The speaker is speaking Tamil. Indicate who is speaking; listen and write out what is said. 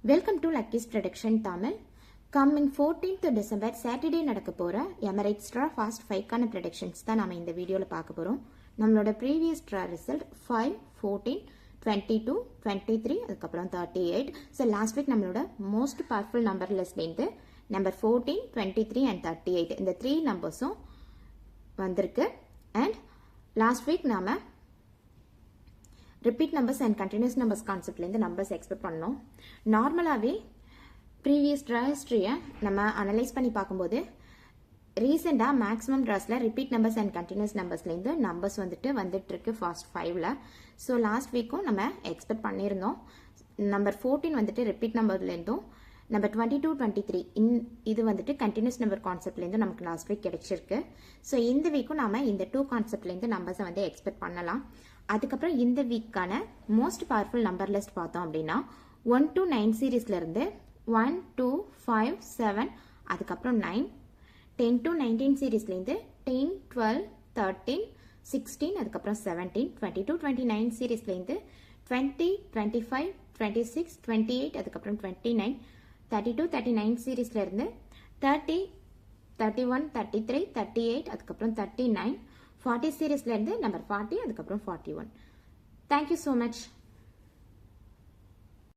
Speaker 1: Welcome to Lucky's production Tamil. Coming 14th December Saturday நடக்க போகிற எமரைட்ஸ் ட்ரா ஃபாஸ்ட் 5க்கான ப்ரொடக்ஷன்ஸ் தான் நம்ம இந்த வீடியோவில் பார்க்க போகிறோம். நம்மளோட ப்ரீவியஸ் ட்ரா ரிசல்ட் 5, 14, 22, 23 அதுக்கப்புறம் 38. ஸோ லாஸ்ட் வீக் நம்மளோட மோஸ்ட் பவர்ஃபுல் நம்பர் லிஸ்ட்லேருந்து நம்பர் 14, 23 அண்ட் 38 இந்த 3 நம்பர்ஸும் வந்திருக்கு. அண்ட் லாஸ்ட் வீக் நாம் repeat numbers and continuous numbers கான்செப்ட்லேருந்து நம்பர்ஸ் எக்ஸ்பெக்ட் பண்ணோம். நார்மலாகவே ப்ரீவியஸ் ட்ரா ஹிஸ்ட்ரியை நம்ம அனலைஸ் பண்ணி பார்க்கும்போது ரீசெண்டாக மேக்ஸிமம் ட்ராஸில் ரிப்பீட் நம்பர்ஸ் அண்ட் கண்டினியூஸ் நம்பர்ஸ்லேருந்து நம்பர்ஸ் வந்துட்டுருக்கு ஃபாஸ்ட் 5ல். ஸோ லாஸ்ட் வீக்கும் நம்ம எக்ஸ்பெக்ட் பண்ணியிருந்தோம். நம்பர் 14 வந்துட்டு ரிப்பீட் நம்பர்லேருந்தும் நம்பர் 22, 23 இது வந்துட்டு கண்டினியூஸ் நம்பர் கான்செப்ட்லேருந்து நமக்கு லாஸ்ட் வீக் கிடைச்சிருக்கு. ஸோ இந்த வீக்கும் நாம் இந்த 2 கான்செப்ட்லேருந்து நம்பர்ஸை வந்து எக்ஸ்பெக்ட் பண்ணலாம். அதுக்கப்புறம் இந்த வீக்கான மோஸ்ட் பவர்ஃபுல் நம்பர் லிஸ்ட் பார்த்தோம் அப்படின்னா 1 to 9 சீரீஸ்லேருந்து 1, 2, 5, 7 அதுக்கப்புறம் 9, 10 to 19 சீரீஸ்லேருந்து 10, 12, 13, 16 அதுக்கப்புறம் 17, 22, 29 சீரீஸ்லேருந்து 20, 25, 26, 28 அதுக்கப்புறம் 29, 32, 39 சீரீஸ்லேருந்து 30, 31, 33, 38 அதுக்கப்புறம் 39, 40 சீரீஸ்லேருந்து நம்பர் 40 அதுக்கப்புறம் 41. Thank you so much.